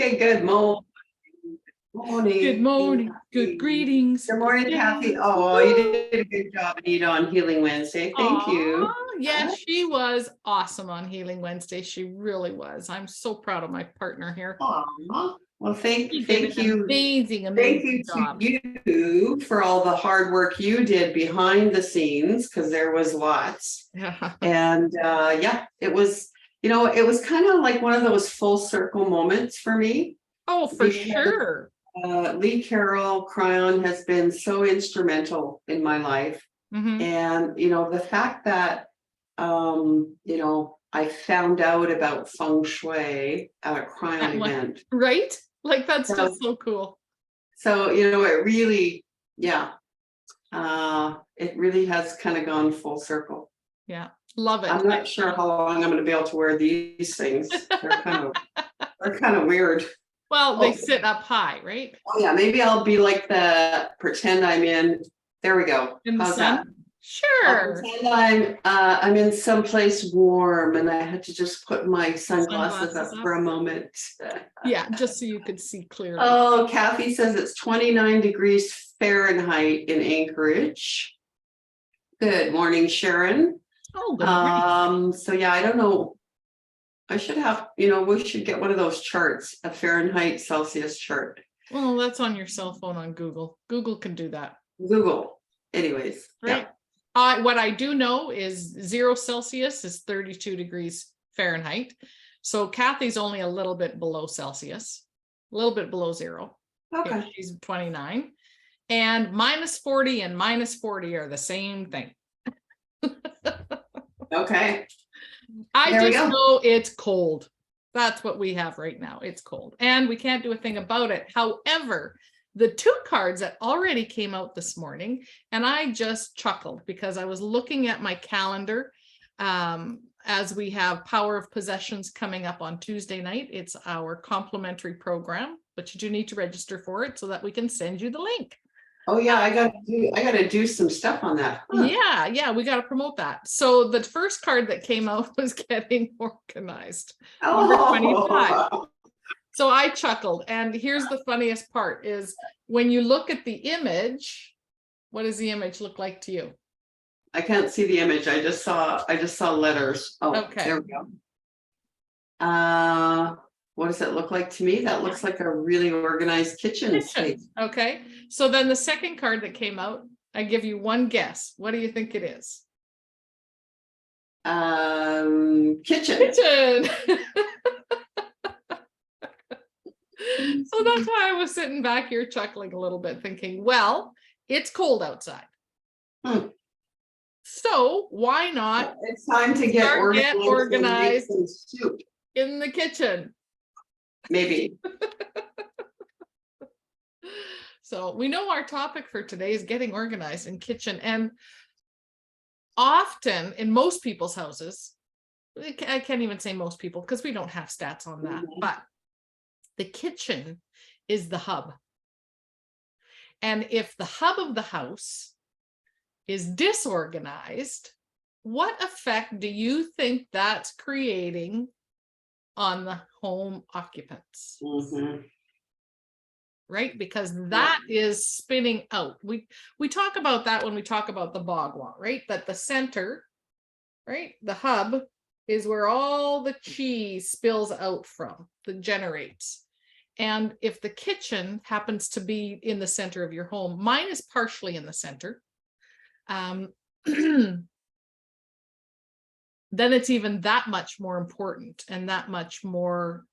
Okay, good morning. Good morning, good greetings. Good morning, Kathy. Oh, you did a good job, Anita, on Healing Wednesday. Thank you. Yes, she was awesome on Healing Wednesday. She really was. I'm so proud of my partner here. Aw. Well, thank She did an you. amazing Thank you job. to you for all the hard work you did behind the scenes, because there was lots. And yeah, it was, it was kind of like one of those full circle moments for me. Oh, for sure. Lee Carroll Cryon has been so instrumental in my life. And the fact that I found out about feng shui at a Cryon event, right? Like that's just so cool. So it really, it really has kind of gone full circle. Yeah, love it. I'm not sure how long I'm going to be able to wear these things. They're kind of weird. Well, they sit up high, right? Oh yeah, maybe I'll be like pretend I'm in. There we go. In the How's sun? that? Sure. I'll pretend I'm in someplace warm, and I had to just put my sunglasses up for a moment. Yeah, just so you could see clearly. Oh, Kathy says it's 29 degrees Fahrenheit in Anchorage. Good morning, Sharon. Oh, good morning. So yeah, I don't know. I should have, we should get one of those charts, a Fahrenheit Celsius chart. Well, that's on your cell phone on Google. Google can do that. Google. Anyways. Right. Yeah. What I do know is 0 Celsius is 32 degrees Fahrenheit. So Kathy's only a little bit below Celsius, a little bit below 0. Okay. She's 29. And -40 and -40 are the same thing. Okay. I just know it's cold. That's what we have right now. It's cold and we can't do a thing about it. However, the 2 cards that already came out this morning, and I just chuckled because I was looking at my calendar as we have Power of Possessions coming up on Tuesday night. It's our complimentary program, but you do need to register for it so that we can send you the link. Oh yeah, I gotta do some stuff on that. Huh. Yeah, we got to promote that. So the first card that came out was getting organized. Number 25. So I chuckled, and here's the funniest part is when you look at the image, what does the image look like to you? I can't see the image. I just saw letters. Oh, okay. There we go. What does it look like to me? That looks like a really organized kitchen space. Okay. So then the second card that came out, I give you one guess. What do you think it is? Kitchen. So that's why I was sitting back here chuckling a little bit, thinking, well, it's cold outside. So why not? It's time to get organized in the kitchen. Maybe. So we know our topic for today is getting organized in kitchen, and often in most people's houses, I can't even say most people because we don't have stats on that, but the kitchen is the hub. And if the hub of the house is disorganized, what effect do you think that's creating on the home occupants? Right? Because that is spinning out. We talk about that when we talk about the bagua, right? That the center, right? The hub is where all the chi spills out from, that generates. And if the kitchen happens to be in the center of your home, mine is partially in the center, then it's even that much more important and that much more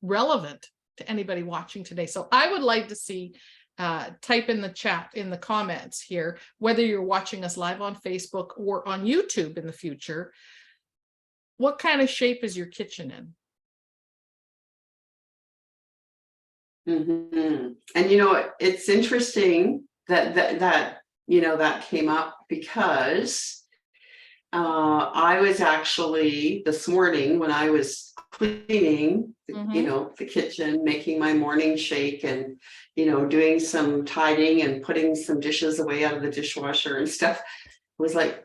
relevant to anybody watching today. So I would like to see, type in the chat, in the comments here, whether you're watching us live on Facebook or on YouTube in the future, what kind of shape is your kitchen in? And it's interesting that came up because I was actually this morning when I was cleaning the kitchen, making my morning shake and doing some tidying and putting some dishes away out of the dishwasher and stuff, was like,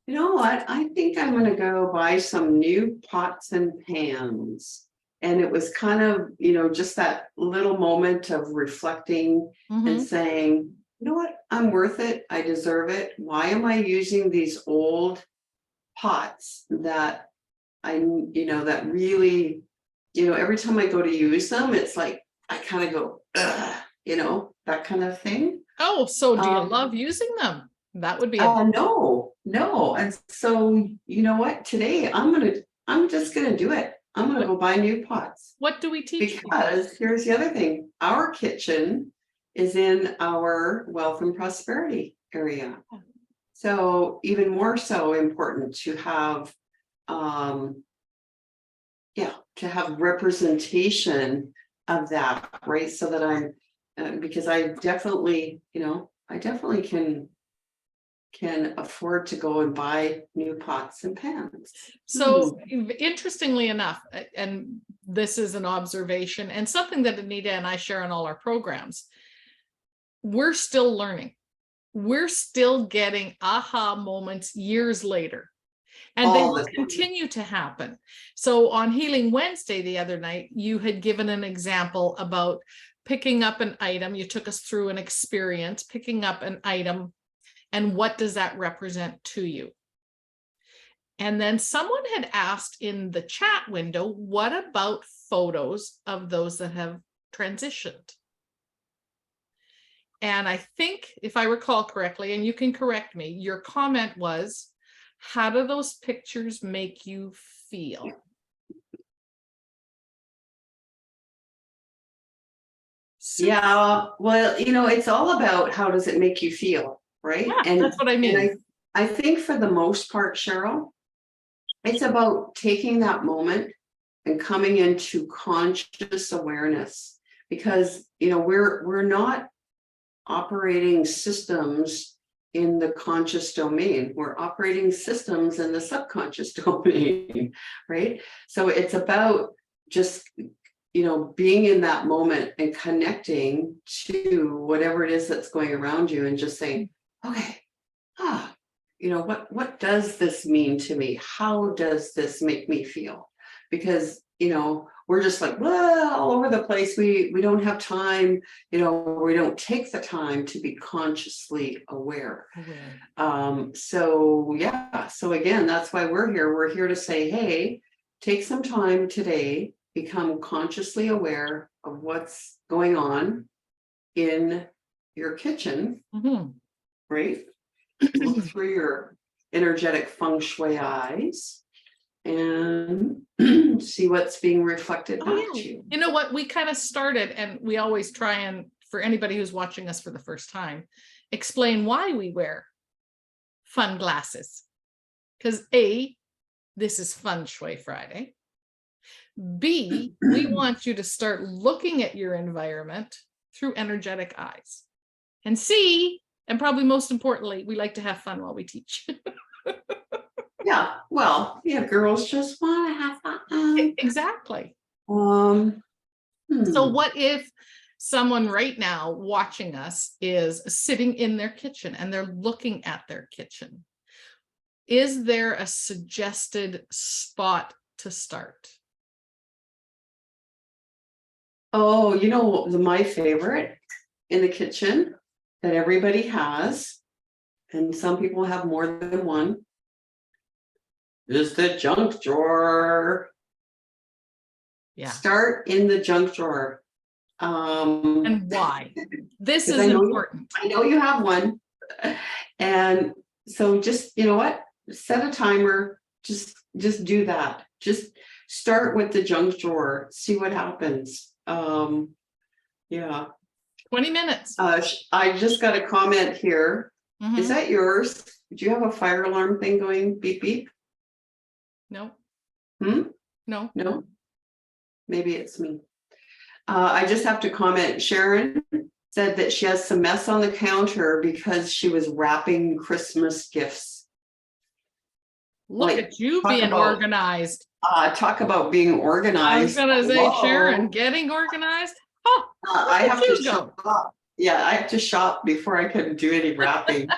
you know what, I think I'm going to go buy some new pots and pans And it was kind of, you know, just that little moment of reflecting and saying, you know what, I'm worth it. I deserve it. Why am I using these old pots that you know, that really, you know, every time I go to use them, it's like, I kind of go, ugh, you know, that kind of thing. Oh, so do you love using them? That would be No. And so, you know what, today I'm just gonna do it. I'm gonna go buy new pots. What do we teach people? Because here's the other thing, our kitchen is in our wealth and prosperity area. So even more so important to have, to have representation of that, right? So that because I definitely, you know, I definitely can afford to go and buy new pots and pans. So interestingly enough, and this is an observation and something that Anita and I share in all our programs, we're still learning. We're still getting aha moments years later. And they will continue to happen. So on Healing Wednesday the other night, you had given an example about picking up an item. You took us through an experience, picking up an item, and what does that represent to you? And then someone had asked in the chat window, what about photos of those that have transitioned? And I think, if I recall correctly, and you can correct me, your comment was, how do those pictures make you feel? Yeah, well, you know, it's all about how does it make you feel, right? Yeah, and that's what I mean. And I think for the most part, Cheryl, it's about taking that moment and coming into conscious awareness, because, you know, we're not operating systems in the conscious domain. We're operating systems in the subconscious domain, right? So it's about just, you know, being in that moment and connecting to whatever it is that's going around you and just saying, okay, you know, what does this mean to me? How does this make me feel? Because, you know, we're just like, well, all over the place. We don't have time, you know, we don't take the time to be consciously aware. So yeah, so again, that's why we're here. We're here to say, hey, take some time today, become consciously aware of what's going on in your kitchen, right? Look through your energetic feng shui eyes and see what's being reflected back to you. You know what, we kind of started, and we always try and, for anybody who's watching us for the first time, explain why we wear fun glasses. Because A, this is Feng Shui Friday. B, we want you to start looking at your environment through energetic eyes. And C, and probably most importantly, we like to have fun while we teach. Yeah, well, yeah, girls just want to have fun. Exactly. So what if someone right now watching us is sitting in their kitchen and they're looking at their kitchen? Is there a suggested spot to start? Oh, you know, my favorite in the kitchen that everybody has, and some people have more than one, is the junk drawer. Yeah. Start in the junk drawer. And why? This is important. I know you have one. And so just, you know what? Set a timer. Just do that. Just start with the junk drawer. See what happens. Yeah. 20 minutes. I just got a comment here. Is that yours? Do you have a fire alarm thing going? Beep, beep? No. No. Maybe it's me. I just have to comment. Sharon said that she has some mess on the counter because she was wrapping Christmas gifts. Look at you being organized. Talk about being organized. I was gonna say, Sharon, getting organized. Oh, I have to shop. Yeah, I have to shop before I can do any wrapping.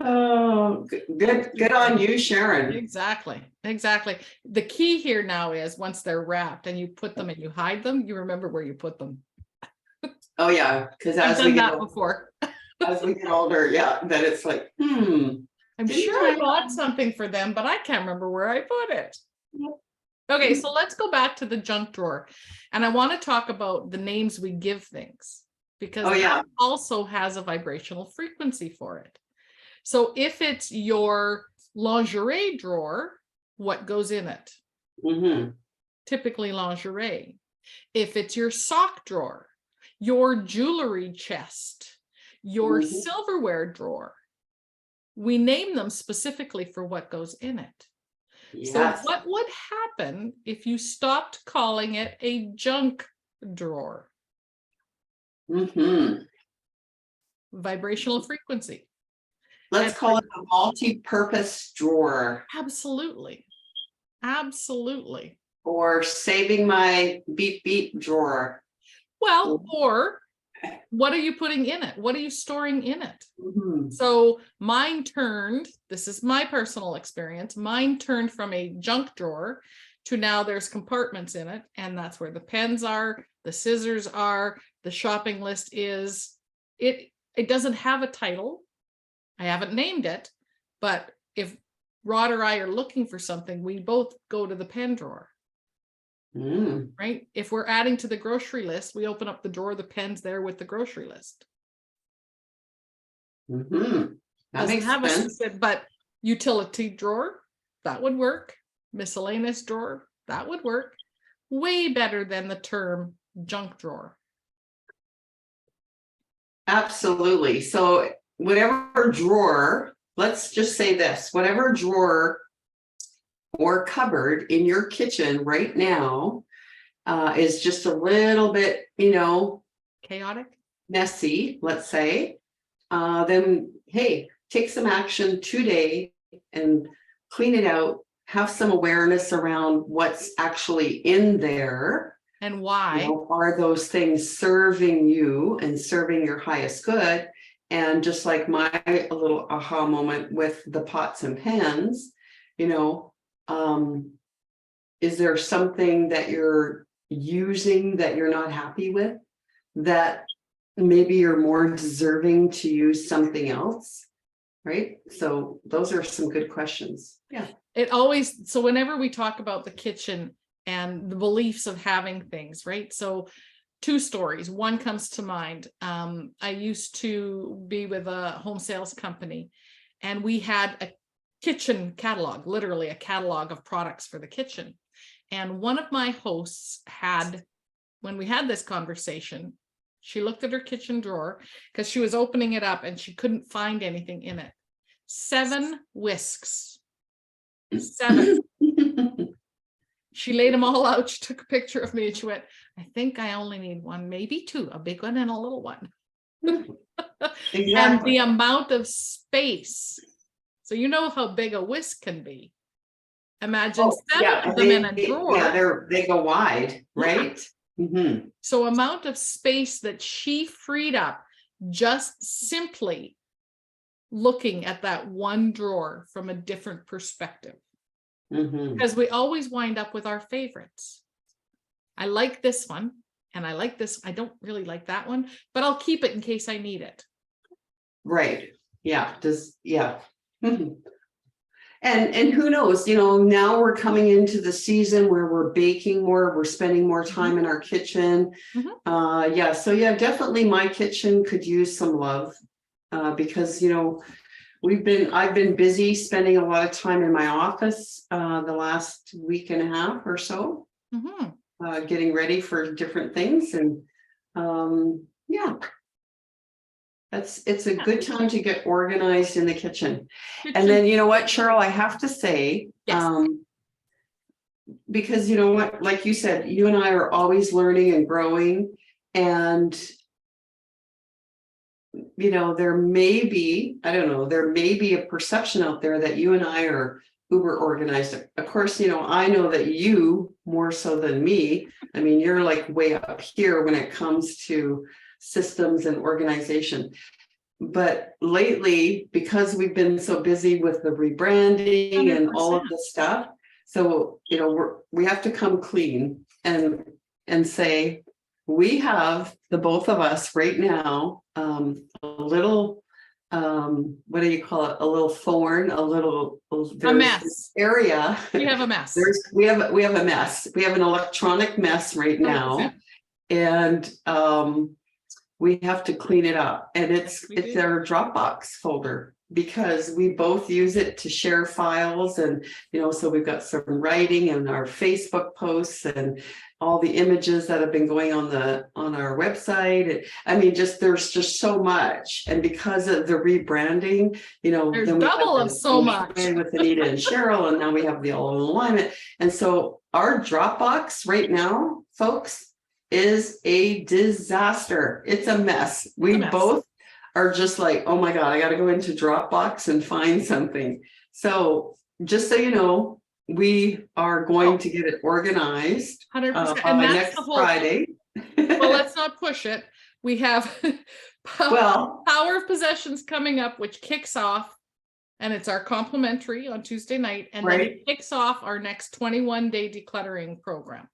Oh, good on you, Sharon. Exactly. The key here now is once they're wrapped and you put them and you hide them, you remember where you put them. Oh yeah, because I've as done we get that older, before. yeah, then it's like, I'm didn't sure I I- bought something for them, but I can't remember where I put it. Okay, so let's go back to the junk drawer. And I want to talk about the names we give things, because Oh, yeah. that also has a vibrational frequency for it. So if it's your lingerie drawer, what goes in it? Mhm. Typically lingerie. If it's your sock drawer, your jewelry chest, your Mhm. silverware drawer, we name them specifically for what goes in it. So Yes. what would happen if you stopped calling it a junk drawer? Mhm. Vibrational frequency. Let's call it a multi-purpose drawer, Absolutely. or saving my beep beep drawer. Well, or what are you putting in it? What are you storing in it? Mhm. So mine turned, this is my personal experience, mine turned from a junk drawer to now there's compartments in it, and that's where the pens are, the scissors are, the shopping list is. It doesn't have a title. I haven't named it, but if Rod or I are looking for something, we both go to the pen drawer. Mm. Right? If we're adding to the grocery list, we open up the drawer, the pen's there with the grocery list. Mhm. That Doesn't makes have a sense. specific, but utility drawer, that would work. Miscellaneous drawer, that would work. Way better than the term junk drawer. Absolutely. So whatever drawer, let's just say this, whatever drawer or cupboard in your kitchen right now is just a little bit, Chaotic. messy, let's say, then hey, take some action today and clean it out. Have some awareness around what's actually in there. And why? Are those things serving you and serving your highest good? And just like my little aha moment with the pots and pans, is there something that you're using that you're not happy with, that maybe you're more deserving to use something else? Right? So those are some good questions. Yeah. So whenever we talk about the kitchen and the beliefs of having things, right? So two stories. One comes to mind. I used to be with a home sales company, and we had a kitchen catalog, literally a catalog of products for the kitchen. And one of my hosts when we had this conversation, she looked at her kitchen drawer because she was opening it up and she couldn't find anything in it. 7 whisks. 7. She laid them all out. She took a picture of me and she went, I think I only need 1, maybe 2, a big one and a little one. Exactly. And the amount of space. So you know how big a whisk can be. Imagine 7 of them in a drawer. Yeah, they go wide, right? Yeah. Mm-hmm. So amount of space that she freed up just simply looking at that one drawer from a different perspective. Mm-hmm. Because we always wind up with our favorites. I like this one and I like this. I don't really like that one, but I'll keep it in case I need it. Right. Yeah. Mm-hmm. And who knows, now we're coming into the season where we're baking more, we're spending more time in our kitchen. Mm-hmm. So definitely my kitchen could use some love, because, I've been busy spending a lot of time in my office the last week and a half or so, getting ready for different things. And it's a good time to get organized in the kitchen. And then, you know what, Cheryl, I have to say, yes. Because you know what, like you said, you and I are always learning and growing. And there may be a perception out there that you and I are uber organized. Of course, I know that you more so than me. I mean, you're like way up here when it comes to systems and organization. but lately, because we've been so busy with the rebranding and all of 100%. the stuff, so we have to come clean and say, we have, the both of us right now, a little, what do you call it, a little thorn, A mess. area. We have a mess. We have a mess. We have an electronic mess right now. 100%. And we have to clean it up, and it's do. our Dropbox folder, because we both use it to share files, and so we've got some writing and our Facebook posts and all the images that have been going on our website. I mean, there's just so much, and because of the rebranding, There's then double of so much with Anita and Cheryl, and now we have the all in alignment, and so our Dropbox right now, folks, is a disaster. It's a mess. We both are just like, oh my God, I got to go into Dropbox and find something. So just so you know, we are going to get it organized 100%. by And that's next the whole Friday. Well, let's not push it. We have Power of Possessions coming up, which kicks off, and it's our complimentary on Tuesday night, and then it kicks off our next 21-day decluttering program.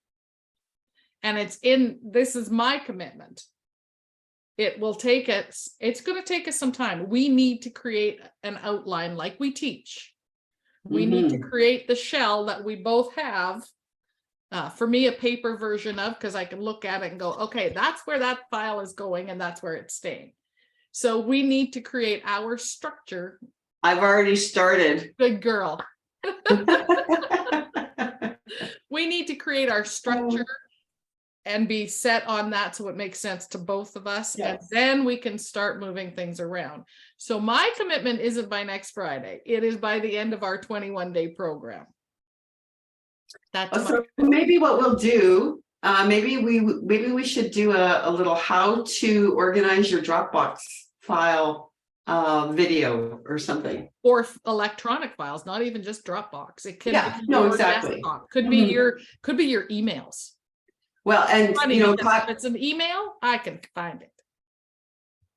And this is my commitment. It will take us, it's going to take us some time. We need to create an outline like we teach. We need to create the shell that we both have. For me, a paper version of, because I can look at it and go, okay, that's where that file is going and that's where it's staying. So we need to create our structure. I've already started. Good girl. We need to create our structure and be set on that so it makes sense to both of us. Yes. And then we can start moving things around. So my commitment isn't by next Friday. It is by the end of our 21-day program. That's so maybe what we'll do, maybe we should do a little how to organize your Dropbox file video or something. Or electronic files, not even just Dropbox. It can be exactly. Desktop. Could be your emails. Well, and if it's an email, I can find it.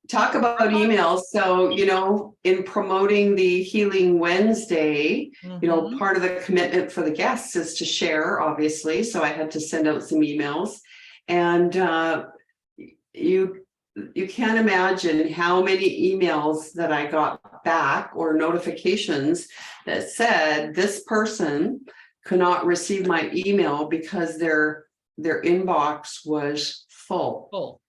Talk about emails. So, in promoting the Healing Wednesday, part of the commitment for the guests is to share, obviously. So I had to send out some emails, and you can't imagine how many emails that I got back or notifications that said this person could not receive my email because their inbox was full.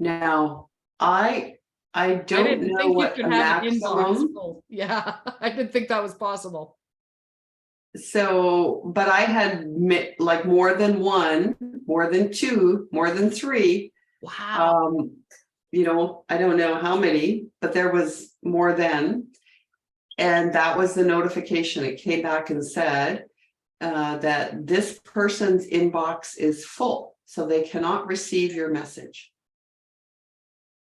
Now, I don't know what the maximum. Yeah, I didn't think that was possible. So, but I had like more than one, more than two, more than three. Wow. I don't know how many, but there was more than, and that was the notification. It came back and said that this person's inbox is full, so they cannot receive your message.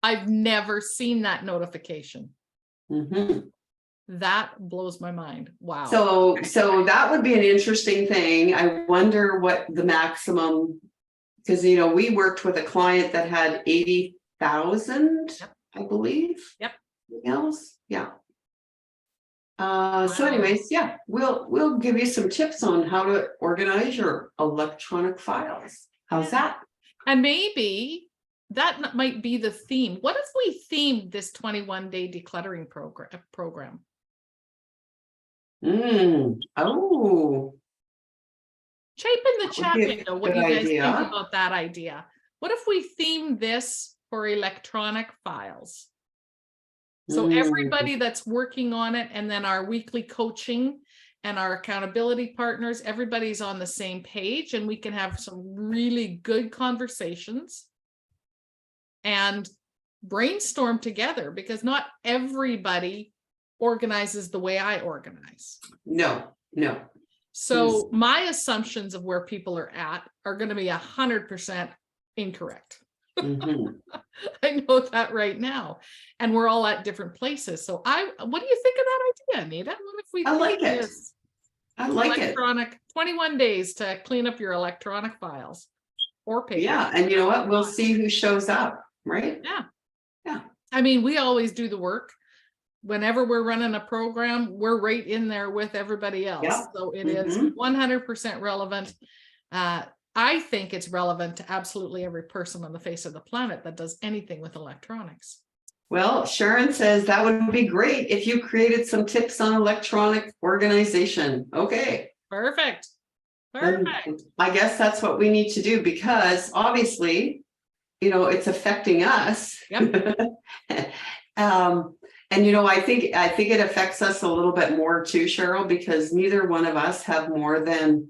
I've never seen that notification. That blows my mind. Wow. So that would be an interesting thing. I wonder what the maximum, because we worked with a client that had 80,000, I believe. Yep. Emails. Yeah. So anyways, yeah, we'll give you some tips on how to organize your electronic files. How's that? And maybe that might be the theme. What if we themed this 21-day decluttering program? Oh. Type in the chat window what you guys think about that idea. What if we theme this for electronic files? So everybody that's working on it, and then our weekly coaching and our accountability partners, everybody's on the same page, and we can have some really good conversations and brainstorm together, because not everybody organizes the way I organize. No. So my assumptions of where people are at are going to be 100% incorrect. I know that right now, and we're all at different places. So what do you think of that idea, Anita? What if we I like it. I like electronic 21 days to clean up your electronic files or paper. Yeah, and you know what? We'll see who shows up, right? Yeah. I mean, we always do the work. Whenever we're running a program, we're right in there with everybody else. Yeah. So it is 100% relevant. I think it's relevant to absolutely every person on the face of the planet that does anything with electronics. Well, Sharon says that would be great if you created some tips on electronic organization. Okay. Perfect. Then Perfect. I guess that's what we need to do, because obviously, you know, it's affecting us. Yep. And you know, I think it affects us a little bit more too, Cheryl, because neither one of us have more than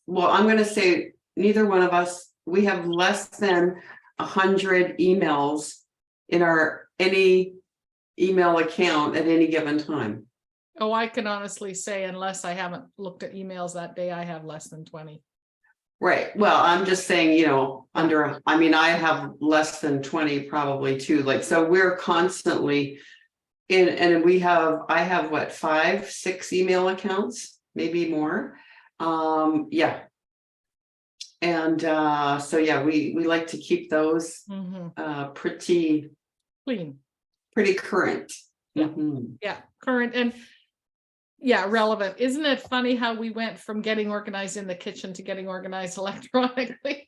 well, I'm going to say neither one of us, we have less than 100 emails in any email account at any given time. Oh, I can honestly say, unless I haven't looked at emails that day, I have less than 20. Right. Well, I'm just saying, you know, I mean, I have less than 20 probably too. Like, so we're constantly in, and I have what, 5, 6 email accounts, maybe more. Yeah. And so yeah, we like to keep those pretty Clean. pretty current. Yeah. Yeah, current and yeah, relevant. Isn't it funny how we went from getting organized in the kitchen to getting organized electronically?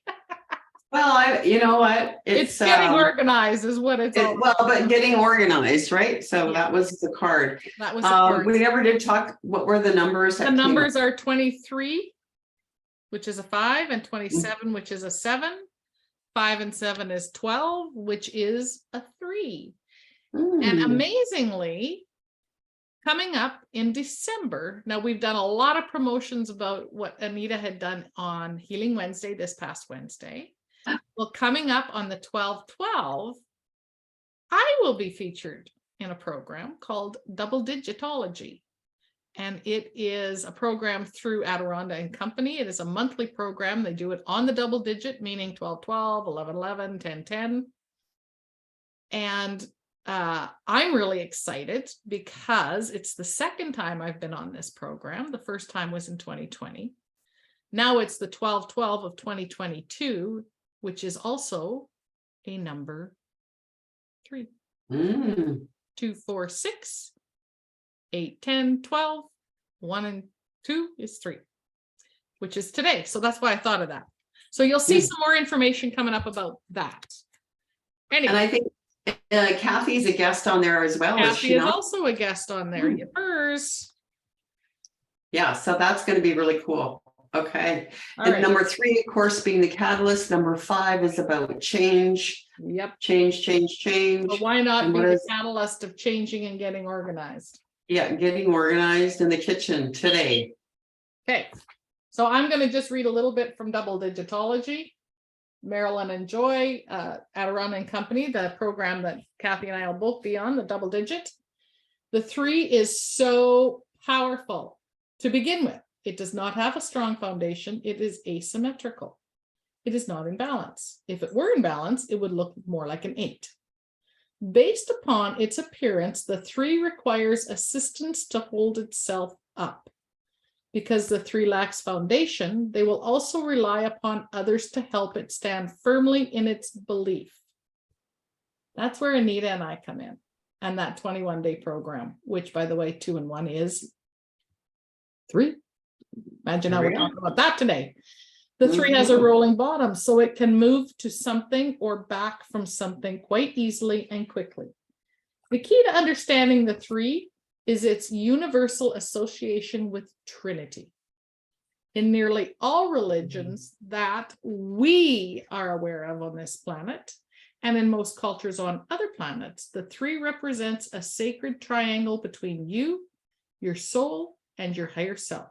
Well, you know what? It's getting organized is what it's all about. Well, but getting organized, right? So that was the card. That was the card. We never did talk, what were the numbers? The numbers are 23, which is a 5, and 27, which is a 7. 5 and 7 is 12, which is a 3. And amazingly, coming up in December, now we've done a lot of promotions about what Anita had done on Healing Wednesday this past Wednesday. Well, coming up on the 12/12, I will be featured in a program called Double Digitology. And it is a program through Adirondack and Company. It is a monthly program. They do it on the double digit, meaning 12/12, 11/11, 10/10. And I'm really excited because it's the second time I've been on this program. The first time was in 2020. Now it's the 12/12 of 2022, which is also a number 3. 2, 4, 6, 8, 10, 12, 1 and 2 is 3, which is today. So that's why I thought of that. So you'll see some more information coming up about that. Anyway. And I think Kathy's a guest on there as well. Kathy is also a guest on there. Hers. Yeah, so that's going to be really cool. Okay. And number 3, of course, being the catalyst. Number 5 is about change. Yep. Change. But why not be the catalyst of changing and getting organized? Yeah, getting organized in the kitchen today. Okay. So I'm going to just read a little bit from Double Digitology. Marilyn and Joy, Adirondack and Company, the program that Kathy and I will both be on, the double digit. The 3 is so powerful. To begin with, it does not have a strong foundation. It is asymmetrical. It is not in balance. If it were in balance, it would look more like an 8. Based upon its appearance, the 3 requires assistance to hold itself up. Because the 3 lacks foundation, they will also rely upon others to help it stand firmly in its belief. That's where Anita and I come in, and that 21-day program, which, by the way, 2 and 1 is 3. Imagine how we're talking about that today. The 3 has a rolling bottom, so it can move to something or back from something quite easily and quickly. The key to understanding the 3 is its universal association with Trinity. In nearly all religions that we are aware of on this planet, and in most cultures on other planets, the 3 represents a sacred triangle between you, your soul, and your higher self.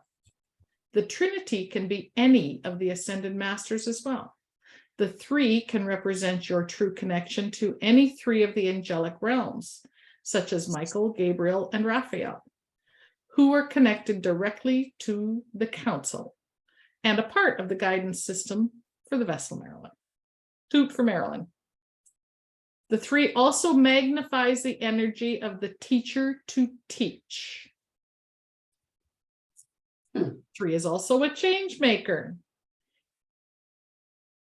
The Trinity can be any of the ascended masters as well. The 3 can represent your true connection to any 3 of the angelic realms, such as Michael, Gabriel, and Raphael, who are connected directly to the council and a part of the guidance system for the vessel Marilyn. Toot for Marilyn. The 3 also magnifies the energy of the teacher to teach. 3 is also a change maker.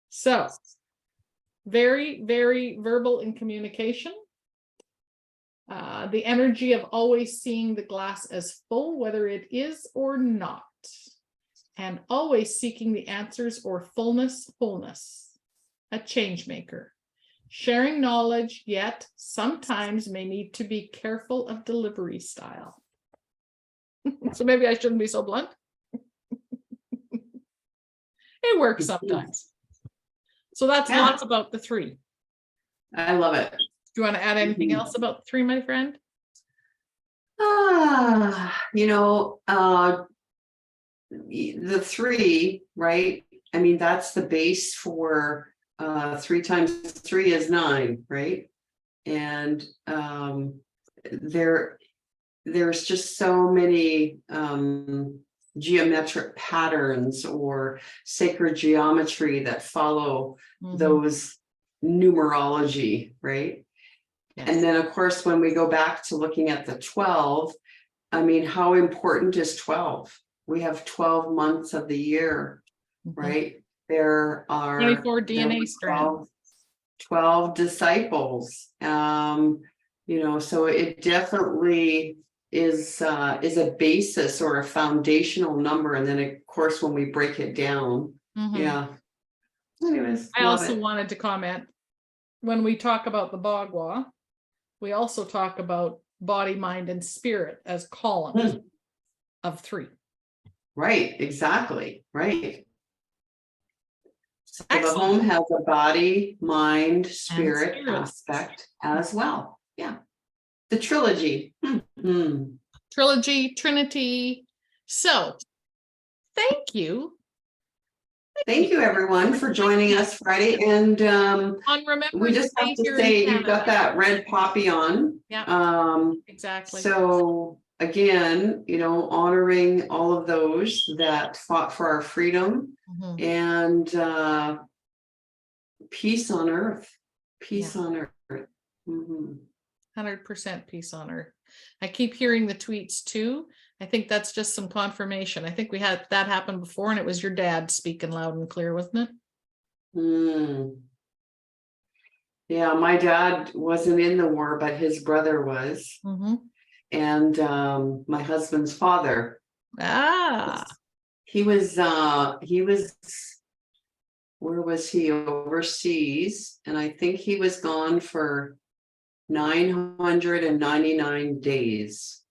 So Very, very verbal in communication. The energy of always seeing the glass as full, whether it is or not. And always seeking the answers or fullness, wholeness. A change maker. Sharing knowledge, yet sometimes may need to be careful of delivery style. So maybe I shouldn't be so blunt. It works sometimes. So that's lots about the 3. I love it. Do you want to add anything else about the 3, my friend? The 3, right? I mean, that's the base for 3 times 3 is 9, right? And there's just so many geometric patterns or sacred geometry that follow those numerology, right? Yes. And then of course, when we go back to looking at the 12, I mean, how important is 12? We have 12 months of the year, right? There are 24 DNA strands. 12 disciples. So it definitely is a basis or a foundational number. And then of course, when we break it down, anyways, I also wanted to comment, when we talk about the Bagua, we also talk about body, mind, and spirit as columns of 3. Right, exactly, right. So Excellent. the home has a body, mind, spirit aspect as well. Yeah. The trilogy. Trilogy, Trinity. So thank you. Thank you, everyone, for joining us Friday. And we just have to say you've got that red poppy on. Yeah, exactly. So again, honoring all of those that fought for our freedom and peace on earth. Peace on earth. 100% peace on earth. I keep hearing the tweets too. I think that's just some confirmation. I think we had that happen before, and it was your dad speaking loud and clear, wasn't it? Yeah, my dad wasn't in the war, but his brother was. And my husband's father. He was where was he? Overseas. And I think he was gone for 999 days.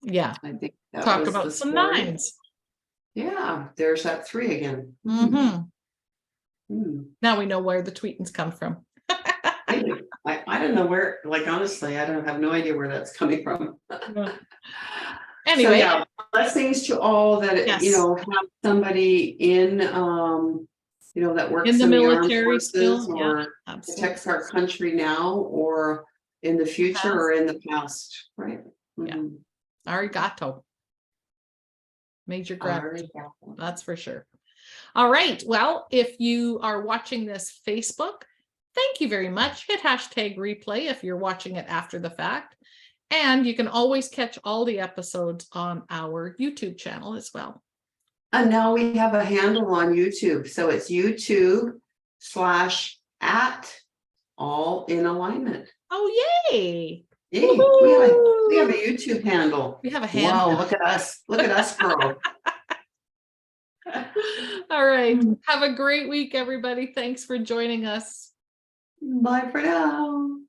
Yeah. I think that talk was about some 9s. Yeah, there's that 3 again. Now we know where the tweetings come from. I don't know where, honestly, I have no idea where that's coming from. Anyway, so blessings to all that have somebody in that works in the military still, or protects our country now, or in the future, or in the past, right? Arigato. Major gratitude. That's for sure. All right. Well, if you are watching this Facebook, thank you very much. Hit #replay if you're watching it after the fact. And you can always catch all the episodes on our YouTube channel as well. And now we have a handle on YouTube. So it's YouTube/@AllInAlignment. Oh, yay. Yay. We have a YouTube handle. We have a handle. Wow, look at us. Look at us grow. All right. Have a great week, everybody. Thanks for joining us. Bye for now.